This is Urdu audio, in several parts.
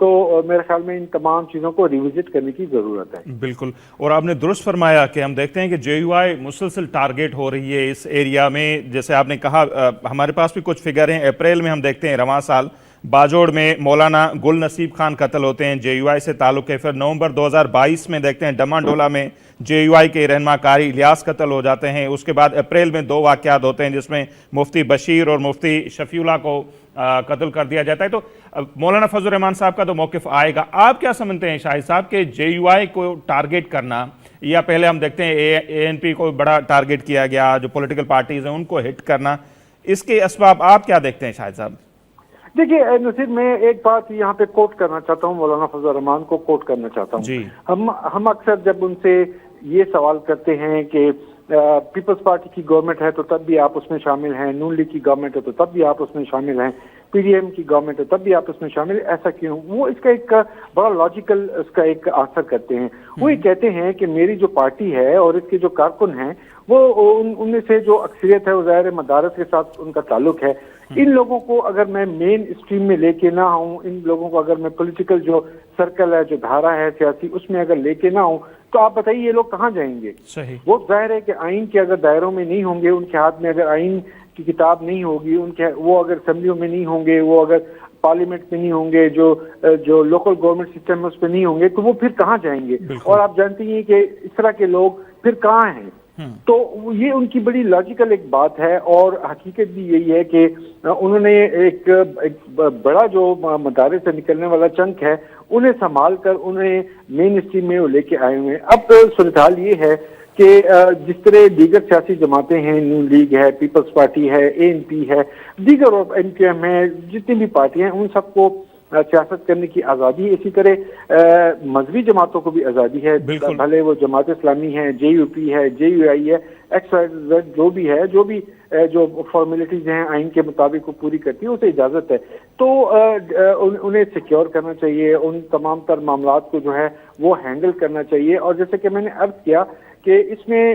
تو میرے خیال میں ان تمام چیزوں کو ریوزٹ کرنے کی ضرورت ہے. بالکل، اور آپ نے درست فرمایا کہ ہم دیکھتے ہیں کہ جے یو آئی مسلسل ٹارگیٹ ہو رہی ہے اس ایریا میں. جیسے آپ نے کہا ہمارے پاس بھی کچھ فگر ہیں. اپریل میں ہم دیکھتے ہیں رواں سال باجوڑ میں مولانا گل نصیب خان قتل ہوتے ہیں، جے یو آئی سے تعلق ہے. پھر نومبر 2022 میں دیکھتے ہیں ڈما ڈولا میں جے یو آئی کے رہنما قاری الیاس قتل ہو جاتے ہیں. اس کے بعد اپریل میں 2 واقعات ہوتے ہیں جس میں مفتی بشیر اور مفتی شفیع اللہ کو قتل کر دیا جاتا ہے. تو مولانا فضل الرحمان صاحب کا تو موقف آئے گا. آپ کیا سمجھتے ہیں شاہد صاحب کہ جے یو آئی کو ٹارگیٹ کرنا، یا پہلے ہم دیکھتے ہیں اے این پی کو بڑا ٹارگیٹ کیا گیا، جو پولیٹیکل پارٹیز ہیں ان کو ہٹ کرنا، اس کے اسباب آپ کیا دیکھتے ہیں شاہد صاحب؟ دیکھیے نصیر، میں ایک بات یہاں پہ کوٹ کرنا چاہتا ہوں، مولانا فضل الرحمان کو کوٹ کرنا چاہتا ہوں. جی. ہم اکثر جب ان سے یہ سوال کرتے ہیں کہ پیپلز پارٹی کی گورنمنٹ ہے تو تب بھی آپ اس میں شامل ہیں، نون لیگ کی گورنمنٹ ہے تو تب بھی آپ اس میں شامل ہیں، پی ڈی ایم کی گورنمنٹ ہے تب بھی آپ اس میں شامل ہیں، ایسا کیوں؟ وہ اس کا ایک بڑا لاجیکل اس کا ایک آنسر کرتے ہیں. وہ یہ کہتے ہیں کہ میری جو پارٹی ہے اور اس کے جو کارکن ہیں وہ ان میں سے جو اکثریت ہے وہ ظاہر مدارس کے ساتھ ان کا تعلق ہے. ان لوگوں کو اگر میں مین اسٹریم میں لے کے نہ ہوں، ان لوگوں کو اگر میں پولیٹیکل جو سرکل ہے، جو دھارا ہے سیاسی، اس میں اگر لے کے نہ ہوں تو آپ بتائیے یہ لوگ کہاں جائیں گے؟ صحیح. وہ ظاہر ہے کہ آئین کے اگر دائروں میں نہیں ہوں گے، ان کے ہاتھ میں اگر آئین کی کتاب نہیں ہوگی، وہ اگر اسمبلیوں میں نہیں ہوں گے، وہ اگر پارلیمنٹ میں نہیں ہوں گے، جو لوکل گورنمنٹ سسٹم ہے اس پہ نہیں ہوں گے، تو وہ پھر کہاں جائیں گے؟ اور آپ جانتی ہیں کہ اس طرح کے لوگ پھر کہاں ہیں؟ تو یہ ان کی بڑی لاجیکل ایک بات ہے، اور حقیقت بھی یہی ہے کہ انہوں نے ایک بڑا جو مدارس سے نکلنے والا چنک ہے انہیں سنبھال کر انہیں مین اسٹریم میں وہ لے کے آئے ہوئے ہیں. اب صورتحال یہ ہے کہ جس طرح دیگر سیاسی جماعتیں ہیں، نون لیگ ہے، پیپلز پارٹی ہے، اے این پی ہے، دیگر اور ایم کیو ایم ہے، جتنی بھی پارٹیاں ہیں ان سب کو سیاست کرنے کی آزادی ہے. اسی طرح مذہبی جماعتوں کو بھی آزادی ہے، بھلے وہ جماعت اسلامی ہے، جے یو پی ہے، جے یو آئی ہے، ایکس وائی زیڈ جو بھی ہے، جو فارمیلٹیز ہیں آئین کے مطابق وہ پوری کرتی ہے، اسے اجازت ہے. تو انہیں سیکیور کرنا چاہیے، ان تمام تر معاملات کو جو ہے وہ ہینڈل کرنا چاہیے. اور جیسے کہ میں نے عرض کیا کہ اس میں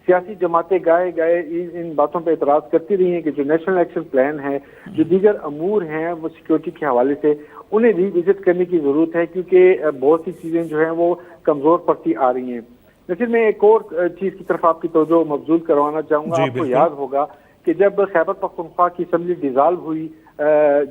سیاسی جماعتیں گائے ان باتوں پہ اعتراض کرتی رہی ہیں کہ جو نیشنل ایکشن پلان ہے، جو دیگر امور ہیں وہ سیکیورٹی کے حوالے سے انہیں ری وزٹ کرنے کی ضرورت ہے، کیونکہ بہت سی چیزیں جو ہیں وہ کمزور پڑتی آ رہی ہیں. لیکن میں ایک اور چیز کی طرف آپ کی توجہ مبذول کروانا چاہوں گا. آپ کو یاد ہوگا کہ جب خیبر پختونخوا کی اسمبلی ڈیزالو ہوئی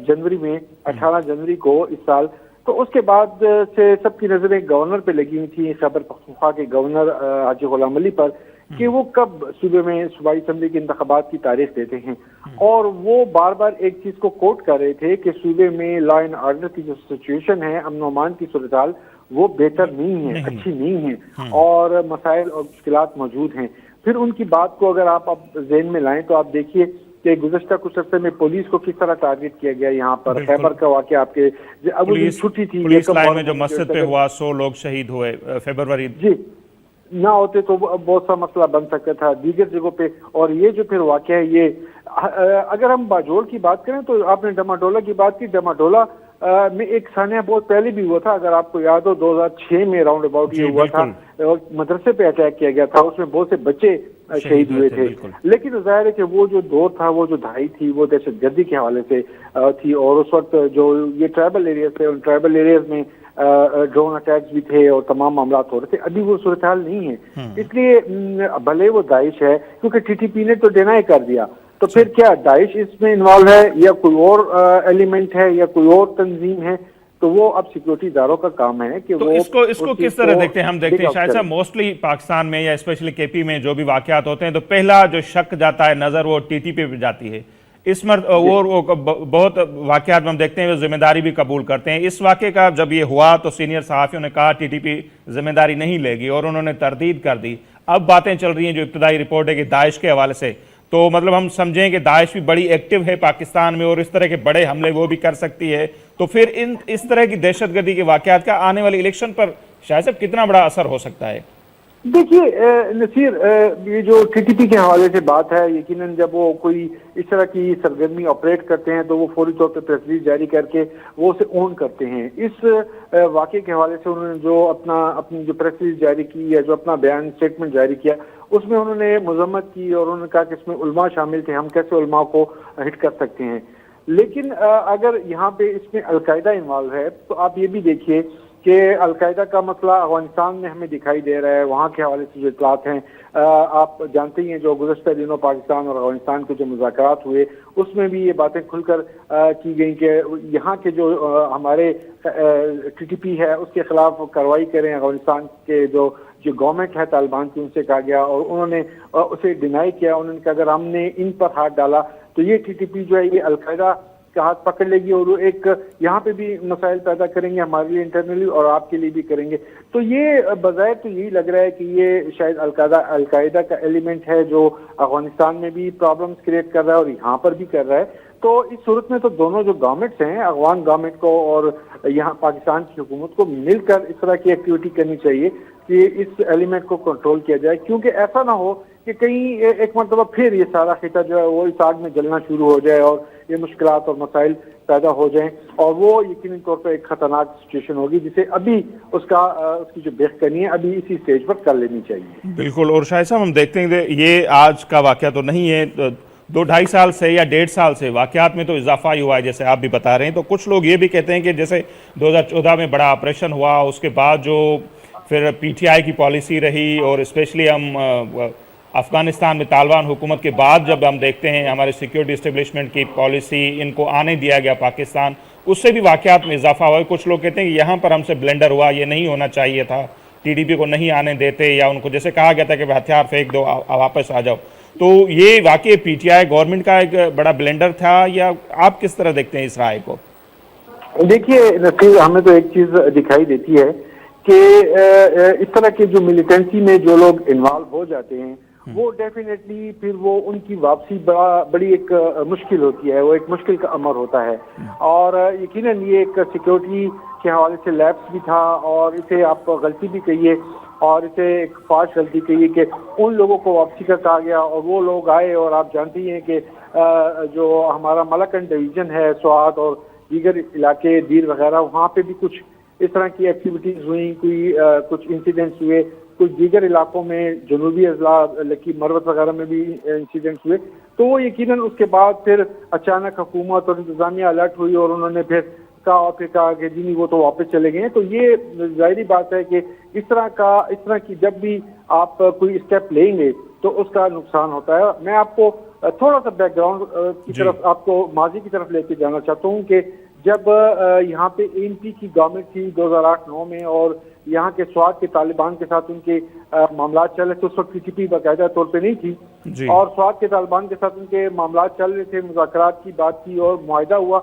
جنوری میں، 18 جنوری کو اس سال، تو اس کے بعد سے سب کی نظریں گورنر پہ لگی ہوئی تھیں، خیبر پختونخوا کے گورنر حاجی غلام علی پر، کہ وہ کب صوبے میں صوبائی اسمبلی کے انتخابات کی تاریخ دیتے ہیں. اور وہ بار بار ایک چیز کو کوٹ کر رہے تھے کہ صوبے میں لا اینڈ آرڈر کی جو سچویشن ہے، امن و امان کی صورتحال، وہ بہتر نہیں ہے، اچھی نہیں ہے، اور مسائل اور مشکلات موجود ہیں. پھر ان کی بات کو اگر آپ اب ذہن میں لائیں تو آپ دیکھیے کہ گزشتہ کچھ عرصے میں پولیس کو کس طرح ٹارگیٹ کیا گیا. یہاں پر خیبر کا واقعہ آپ کے اب چھٹی تھی، پولیس لائن میں جو مسجد پہ ہوا 100 لوگ شہید ہوئے فیبروری، جی نہ ہوتے تو بہت سا مسئلہ بن سکتا تھا دیگر جگہوں پہ. اور یہ جو پھر واقعہ ہے، یہ اگر ہم باجوڑ کی بات کریں تو آپ نے ڈما ڈولا کی بات کی. ڈما ڈولا میں ایک سانحہ بہت پہلے بھی ہوا تھا، اگر آپ کو یاد ہو 2006 میں راؤنڈ اباؤٹ یہ ہوا تھا، اور مدرسے پہ اٹیک کیا گیا تھا، اس میں بہت سے بچے شہید ہوئے تھے. لیکن ظاہر ہے کہ وہ جو دور تھا، وہ جو دہائی تھی، وہ دہشت گردی کے حوالے سے تھی. اور اس وقت جو یہ ٹرائبل ایریاز تھے، ان ٹرائبل ایریاز میں ڈرون اٹیکس بھی تھے اور تمام معاملات ہو رہے تھے. ابھی وہ صورتحال نہیں ہے، اس لیے بھلے وہ داعش ہے، کیونکہ ٹی ٹی پی نے تو ڈینائی کر دیا، تو پھر کیا داعش اس میں انوالو ہے یا کوئی اور ایلیمنٹ ہے یا کوئی اور تنظیم ہے؟ تو وہ اب سیکیورٹی اداروں کا کام ہے کہ وہ اس کو کس طرح دیکھتے ہیں. ہم دیکھتے ہیں شاید صاحب موسٹلی پاکستان میں یا اسپیشلی کے پی میں جو بھی واقعات ہوتے ہیں تو پہلا جو شک جاتا ہے نظر وہ ٹی ٹی پی پہ جاتی ہے. اس وہ بہت واقعات میں ہم دیکھتے ہیں وہ ذمہ داری بھی قبول کرتے ہیں. اس واقعے کا جب یہ ہوا تو سینئر صحافیوں نے کہا ٹی ٹی پی ذمہ داری نہیں لے گی، اور انہوں نے تردید کر دی. اب باتیں چل رہی ہیں جو ابتدائی رپورٹ ہے کہ داعش کے حوالے سے، تو مطلب ہم سمجھیں کہ داعش بھی بڑی ایکٹیو ہے پاکستان میں اور اس طرح کے بڑے حملے وہ بھی کر سکتی ہے. تو پھر اس طرح کی دہشت گردی کے واقعات کا آنے والی الیکشن پر شاید صاحب کتنا بڑا اثر ہو سکتا ہے؟ دیکھیے نصیر، یہ جو ٹی ٹی پی کے حوالے سے بات ہے، یقیناً جب وہ کوئی اس طرح کی سرگرمی آپریٹ کرتے ہیں تو وہ فوری طور پہ پریس ریلیز جاری کر کے وہ اسے اون کرتے ہیں. اس واقعے کے حوالے سے انہوں نے جو اپنی جو پریس ریلیز جاری کی یا جو اپنا بیان اسٹیٹمنٹ جاری کیا، اس میں انہوں نے مذمت کی اور انہوں نے کہا کہ اس میں علماء شامل تھے، ہم کیسے علماء کو ہٹ کر سکتے ہیں. لیکن اگر یہاں پہ اس میں القاعدہ انوالو ہے تو آپ یہ بھی دیکھیے کہ القاعدہ کا مسئلہ افغانستان میں ہمیں دکھائی دے رہا ہے. وہاں کے حوالے سے جو اطلاعات ہیں آپ جانتے ہی ہیں, جو گزشتہ دنوں پاکستان اور افغانستان کے جو مذاکرات ہوئے اس میں بھی یہ باتیں کھل کر کی گئیں کہ یہاں کے جو ہمارے ٹی ٹی پی ہے اس کے خلاف کارروائی کریں. افغانستان کے جو گورنمنٹ ہے طالبان کی, ان سے کہا گیا اور انہوں نے اسے ڈینائی کیا. انہوں نے کہا اگر ہم نے ان پر ہاتھ ڈالا تو یہ ٹی ٹی پی جو ہے یہ القاعدہ کا ہاتھ پکڑ لے گی اور وہ ایک یہاں پہ بھی مسائل پیدا کریں گے ہمارے لیے انٹرنلی اور آپ کے لیے بھی کریں گے. تو یہ بظاہر تو یہی لگ رہا ہے کہ یہ شاید القاعدہ کا ایلیمنٹ ہے جو افغانستان میں بھی پرابلمز کریٹ کر رہا ہے اور یہاں پر بھی کر رہا ہے. تو اس صورت میں تو دونوں جو گورنمنٹس ہیں, افغان گورنمنٹ کو اور یہاں پاکستان کی حکومت کو مل کر اس طرح کی ایکٹیویٹی کرنی چاہیے کہ اس ایلیمنٹ کو کنٹرول کیا جائے, کیونکہ ایسا نہ ہو کہ کہیں ایک مرتبہ پھر یہ سارا خطہ جو ہے وہ اس آگ میں جلنا شروع ہو جائے اور یہ مشکلات اور مسائل پیدا ہو جائیں, اور وہ یقینی طور پر ایک خطرناک سچویشن ہوگی جسے ابھی اس کی جو بحث کرنی ہے ابھی اسی سٹیج پر کر لینی چاہیے. بالکل. اور شاہد صاحب ہم دیکھتے ہیں کہ یہ آج کا واقعہ تو نہیں ہے, 2-2.5 سال سے یا 1.5 سال سے واقعات میں تو اضافہ ہی ہوا ہے جیسے آپ بھی بتا رہے ہیں. تو کچھ لوگ یہ بھی کہتے ہیں کہ جیسے 2014 میں بڑا آپریشن ہوا, اس کے بعد جو پھر پی ٹی آئی کی پالیسی رہی, اور اسپیشلی ہم افغانستان میں طالبان حکومت کے بعد جب ہم دیکھتے ہیں ہمارے سیکیورٹی اسٹیبلشمنٹ کی پالیسی, ان کو آنے دیا گیا پاکستان, اس سے بھی واقعات میں اضافہ ہوا ہے. کچھ لوگ کہتے ہیں کہ یہاں پر ہم سے بلنڈر ہوا, یہ نہیں ہونا چاہیے تھا, ٹی ڈی پی کو نہیں آنے دیتے, یا ان کو جیسے کہا گیا تھا کہ ہتھیار پھینک دو واپس آ جاؤ. تو یہ واقعی پی ٹی آئی گورنمنٹ کا ایک بڑا بلنڈر تھا, یا آپ کس طرح دیکھتے ہیں اس رائے کو؟ دیکھیے نصیر, ہمیں تو ایک چیز دکھائی دیتی ہے کہ اس طرح کے جو ملیٹنسی میں جو لوگ انوالو ہو جاتے ہیں وہ ڈیفینیٹلی پھر وہ ان کی واپسی بڑی ایک مشکل ہوتی ہے, وہ ایک مشکل کا امر ہوتا ہے. اور یقیناً یہ ایک سیکیورٹی کے حوالے سے لیپس بھی تھا, اور اسے آپ غلطی بھی کہیے اور اسے ایک فاش غلطی کہیے کہ ان لوگوں کو واپسی کا کہا گیا اور وہ لوگ آئے. اور آپ جانتے ہی ہیں کہ جو ہمارا ملکن ڈویژن ہے, سوات اور دیگر علاقے دیر وغیرہ, وہاں پہ بھی کچھ اس طرح کی ایکٹیویٹیز ہوئیں, کچھ انسیڈنٹس ہوئے, کچھ دیگر علاقوں میں جنوبی اضلاع لکی مروت وغیرہ میں بھی انسیڈنٹس ہوئے. تو وہ یقیناً اس کے بعد پھر اچانک حکومت اور انتظامیہ الرٹ ہوئی اور انہوں نے پھر کہا کہ جی وہ تو واپس چلے گئے ہیں. تو یہ ظاہری بات ہے کہ اس طرح کی جب بھی آپ کوئی اسٹیپ لیں گے تو اس کا نقصان ہوتا ہے. میں آپ کو تھوڑا سا بیک گراؤنڈ کی طرف, آپ کو ماضی کی طرف لے کے جانا چاہتا ہوں کہ جب یہاں پہ اے این پی کی گورنمنٹ تھی 2008-9 میں, اور یہاں کے سوات کے طالبان کے ساتھ ان کے معاملات چل رہے تھے, اس وقت پی ٹی پی باقاعدہ طور پہ نہیں تھی, اور سوات کے طالبان کے ساتھ ان کے معاملات چل رہے تھے, مذاکرات کی بات تھی اور معاہدہ ہوا.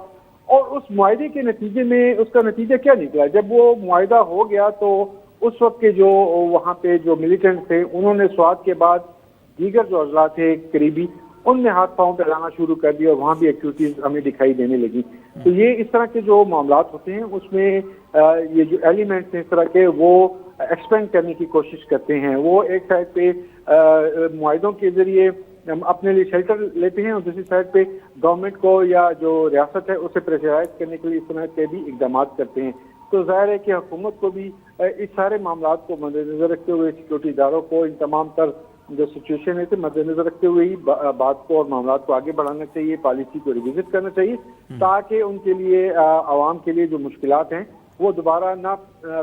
اور اس معاہدے کے نتیجے میں اس کا نتیجہ کیا نکلا؟ جب وہ معاہدہ ہو گیا تو اس وقت کے جو وہاں پہ جو ملیٹنٹ تھے انہوں نے سوات کے بعد دیگر جو اضلاع تھے قریبی ان میں ہاتھ پاؤں پھیلانا شروع کر دیا, اور وہاں بھی ایکٹیویٹیز ہمیں دکھائی دینے لگی. تو یہ اس طرح کے جو معاملات ہوتے ہیں اس میں یہ جو ایلیمنٹس ہیں اس طرح کے وہ ایکسپینڈ کرنے کی کوشش کرتے ہیں. وہ ایک سائڈ پہ معاہدوں کے ذریعے ہم اپنے لیے شیلٹر لیتے ہیں, اور دوسری سائڈ پہ گورنمنٹ کو یا جو ریاست ہے اسے پریشرائز کرنے کے لیے اس طرح کے بھی اقدامات کرتے ہیں. تو ظاہر ہے کہ حکومت کو بھی اس سارے معاملات کو مد نظر رکھتے ہوئے, سیکورٹی اداروں کو ان تمام تر جو سچویشن ہے مد نظر رکھتے ہوئے ہی بات کو اور معاملات کو آگے بڑھانا چاہیے, پالیسی کو ریوزٹ کرنا چاہیے, تاکہ ان کے لیے عوام کے لیے جو مشکلات ہیں وہ دوبارہ نہ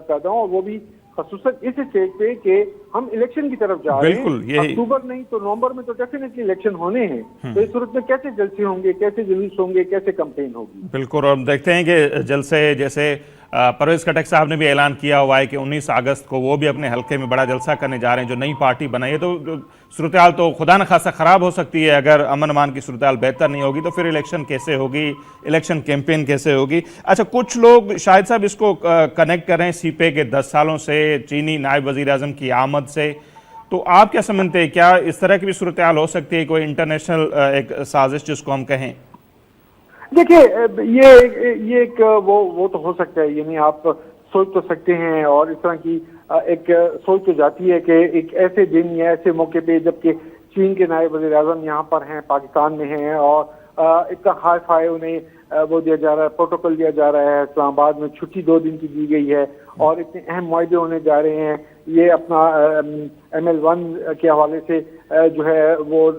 پیدا ہوں. اور وہ بھی خصوصاً اس اسٹیج پہ کہ ہم الیکشن کی طرف جا رہے ہیں, اکتوبر نہیں تو نومبر میں تو ڈیفینیٹلی الیکشن ہونے ہیں. تو اس صورت میں کیسے جلسے ہوں گے, کیسے جلوس ہوں گے, کیسے کمپین ہوگی؟ بالکل. اور دیکھتے ہیں کہ جلسے جیسے پرویز خٹک صاحب نے بھی اعلان کیا ہوا ہے کہ 19 اگست کو وہ بھی اپنے حلقے میں بڑا جلسہ کرنے جا رہے ہیں, جو نئی پارٹی بنائی ہے. تو صورتحال تو خدا نخواستہ خراب ہو سکتی ہے, اگر امن امان کی صورتحال بہتر نہیں ہوگی تو پھر الیکشن کیسے ہوگی, الیکشن کیمپین کیسے ہوگی؟ اچھا, کچھ لوگ شاہد صاحب اس کو کنیکٹ کر رہے ہیں سی پے کے 10 سالوں سے, چینی نائب وزیر اعظم کی آمد سے. تو آپ کیا سمجھتے ہیں, کیا اس طرح کی بھی صورتحال ہو سکتی ہے, کوئی انٹرنیشنل ایک سازش جس کو ہم کہیں؟ دیکھیے یہ ایک وہ تو ہو سکتا ہے, یعنی آپ سوچ تو سکتے ہیں, اور اس طرح کی ایک سوچ تو جاتی ہے کہ ایک ایسے دن یا ایسے موقع پہ جبکہ چین کے نائب وزیر اعظم یہاں پر ہیں, پاکستان میں ہیں, اور اتنا ہائی فائی انہیں وہ دیا جا رہا ہے, پروٹوکول دیا جا رہا ہے, اسلام آباد میں چھٹی 2 دن کی دی گئی ہے, اور اتنے اہم معاہدے ہونے جا رہے ہیں. یہ اپنا ML1 کے حوالے سے جو ہے وہ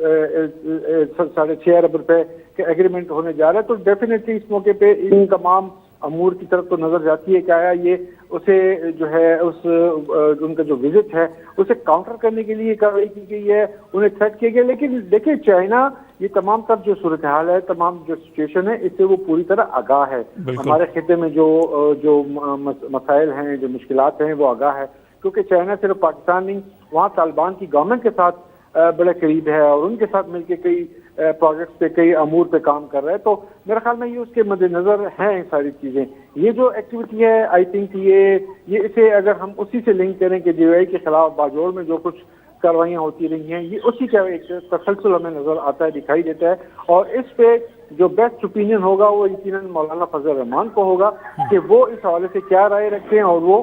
6.5 ارب روپے کہ ایگریمنٹ ہونے جا رہا ہے، تو ڈیفینیٹلی اس موقع پہ ان تمام امور کی طرف تو نظر جاتی ہے کہ آیا یہ اسے جو ہے ان کا جو وزٹ ہے اسے کاؤنٹر کرنے کے لیے کارروائی کی گئی ہے، انہیں تھریٹ کیا گیا. لیکن دیکھیں چائنا یہ تمام تر جو صورتحال ہے، تمام جو سچویشن ہے، اس سے وہ پوری طرح آگاہ ہے. ہمارے خطے میں جو مسائل ہیں، جو مشکلات ہیں، وہ آگاہ ہے، کیونکہ چائنا صرف پاکستان نہیں، وہاں طالبان کی گورنمنٹ کے ساتھ بڑے قریب ہے اور ان کے ساتھ مل کے کئی پروجیکٹس پہ، کئی امور پہ کام کر رہا ہے. تو میرے خیال میں یہ اس کے مد نظر ہیں یہ ساری چیزیں. یہ جو ایکٹیویٹی ہے آئی تھنک یہ اسے اگر ہم اسی سے لنک کریں کہ جے آئی کے خلاف باجوڑ میں جو کچھ کاروائیاں ہوتی رہی ہیں، یہ اسی کا ایک تسلسل ہمیں نظر آتا ہے، دکھائی دیتا ہے. اور اس پہ جو بیسٹ اوپینین ہوگا وہ یقیناً مولانا فضل الرحمان کو ہوگا کہ وہ اس حوالے سے کیا رائے رکھتے ہیں اور وہ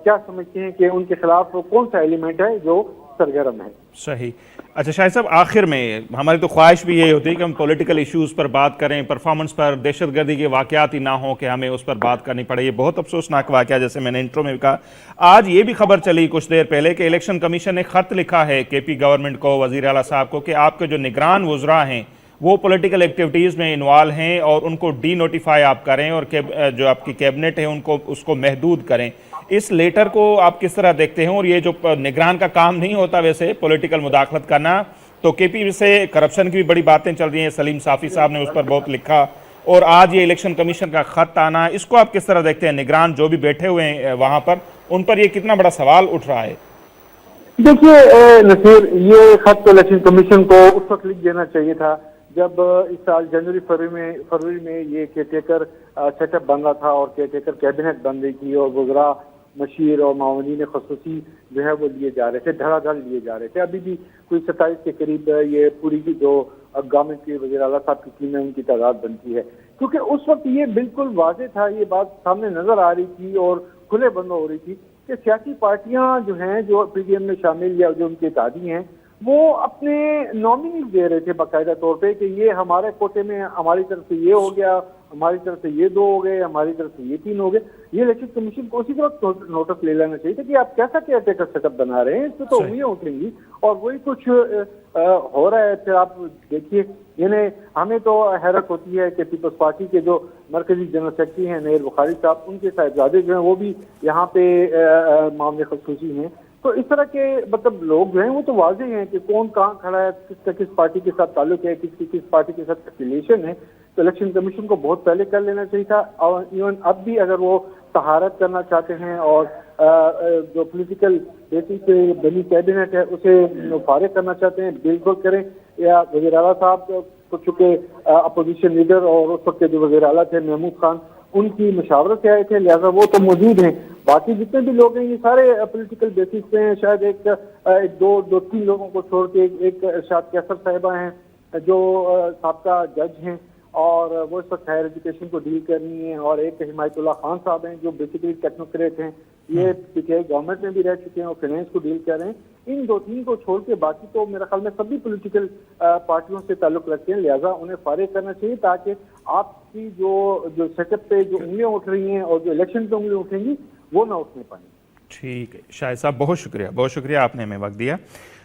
کیا سمجھتے ہیں کہ ان کے خلاف کون سا ایلیمنٹ ہے جو سرگرم ہے. صحیح. اچھا شاہد صاحب، آخر میں ہماری تو خواہش بھی یہی ہوتی ہے کہ ہم پولیٹیکل ایشوز پر بات کریں، پرفارمنس پر، دہشت گردی کے واقعات ہی نہ ہوں کہ ہمیں اس پر بات کرنی پڑے. یہ بہت افسوسناک واقعہ، جیسے میں نے انٹرو میں بھی کہا. آج یہ بھی خبر چلی کچھ دیر پہلے کہ الیکشن کمیشن نے خط لکھا ہے کے پی گورنمنٹ کو، وزیر اعلیٰ صاحب کو، کہ آپ کے جو نگران وزراء ہیں وہ پولیٹیکل ایکٹیویٹیز میں انوالو ہیں اور ان کو ڈی نوٹیفائی آپ کریں، اور جو آپ کی کیبنٹ ہے ان کو اس کو محدود کریں. اس لیٹر کو آپ کس طرح دیکھتے ہیں؟ اور یہ جو نگران کا کام نہیں ہوتا ویسے پولیٹیکل مداخلت کرنا، تو کے پی سے کرپشن کی بھی بڑی باتیں چل رہی ہیں، سلیم صافی صاحب نے اس پر بہت لکھا، اور آج یہ الیکشن کمیشن کا خط آنا، اس کو آپ کس طرح دیکھتے ہیں؟ نگران جو بھی بیٹھے ہوئے ہیں وہاں پر، ان پر یہ کتنا بڑا سوال اٹھ رہا ہے؟ دیکھیے نصیر، یہ خط تو الیکشن کمیشن کو اس وقت لکھ دینا چاہیے تھا جب اس سال جنوری فروری میں یہ کیئر ٹیکر سیٹ اپ بن رہا تھا اور کیئر ٹیکر کیبنٹ بن رہی تھی، اور وزراء مشیر اور معاونین خصوصی جو ہے وہ لیے جا رہے تھے، دھڑا دھڑ لیے جا رہے تھے. ابھی بھی کوئی 27 کے قریب یہ پوری کی جو گورنمنٹ کے وزیر اعلیٰ صاحب کی ٹیم ہے ان کی تعداد بنتی ہے، کیونکہ اس وقت یہ بالکل واضح تھا، یہ بات سامنے نظر آ رہی تھی اور کھلے بند ہو رہی تھی کہ سیاسی پارٹیاں جو ہیں جو پی ڈی ایم میں شامل یا جو ان کے اتحادی ہیں وہ اپنے نامنی دے رہے تھے باقاعدہ طور پہ کہ یہ ہمارے کوٹے میں ہماری طرف سے یہ ہو گیا، ہماری طرف سے یہ 2 ہو گئے، ہماری طرف سے یہ 3 ہو گئے. یہ الیکشن کمیشن کو اسی وقت نوٹس لے لینا چاہیے تھا کہ آپ کیسا کیئر ٹیکر سیٹ اپ بنا رہے ہیں، اس سے تو امیدیں اٹھیں گی اور وہی کچھ ہو رہا ہے. پھر آپ دیکھیے، یعنی ہمیں تو حیرت ہوتی ہے کہ پیپلز پارٹی کے جو مرکزی جنرل سیکرٹری ہیں نیر بخاری صاحب، ان کے صاحبزادے جو ہیں وہ بھی یہاں پہ معاملے خصوصی ہیں. تو اس طرح کے مطلب لوگ جو ہیں وہ تو واضح ہیں کہ کون کہاں کھڑا ہے، کس کا کس پارٹی کے ساتھ تعلق ہے، کس کی کس پارٹی کے ساتھ افیلیشن ہے. تو الیکشن کمیشن کو بہت پہلے کر لینا چاہیے تھا، اور ایون اب بھی اگر وہ طہارت کرنا چاہتے ہیں اور جو پولیٹیکل بیسس پہ بنی کیبنٹ ہے اسے فارغ کرنا چاہتے ہیں، بالکل کریں. یا وزیر اعلیٰ صاحب کو چونکہ اپوزیشن لیڈر اور اس وقت کے جو وزیر اعلیٰ تھے محمود خان، ان کی مشاورت سے آئے تھے، لہٰذا وہ تو موجود ہیں. باقی جتنے بھی لوگ ہیں یہ سارے پولیٹیکل بیسس پہ ہیں. شاید ایک 2-3 لوگوں کو چھوڑ کے ایک ارشاد کیسر صاحبہ ہیں جو سابقہ جج ہیں اور وہ اس وقت ہائر ایجوکیشن کو ڈیل کرنی ہے، اور ایک حمایت اللہ خان صاحب ہیں جو بیسیکلی ٹیکنوکریٹ ہیں، یہ پی ٹی آئی گورنمنٹ میں بھی رہ چکے ہیں اور فائنینس کو ڈیل کر رہے ہیں. ان 2-3 کو چھوڑ کے باقی تو میرے خیال میں سبھی پولیٹیکل پارٹیوں سے تعلق رکھتے ہیں، لہٰذا انہیں فارغ کرنا چاہیے تاکہ آپ کی جو سیٹ اپ پہ جو انگلیاں اٹھ رہی ہیں اور جو الیکشن پہ انگلیاں اٹھیں گی وہ نہ اٹھنے پائیں. ٹھیک ہے شاہد صاحب، بہت شکریہ آپ نے ہمیں وقت دیا.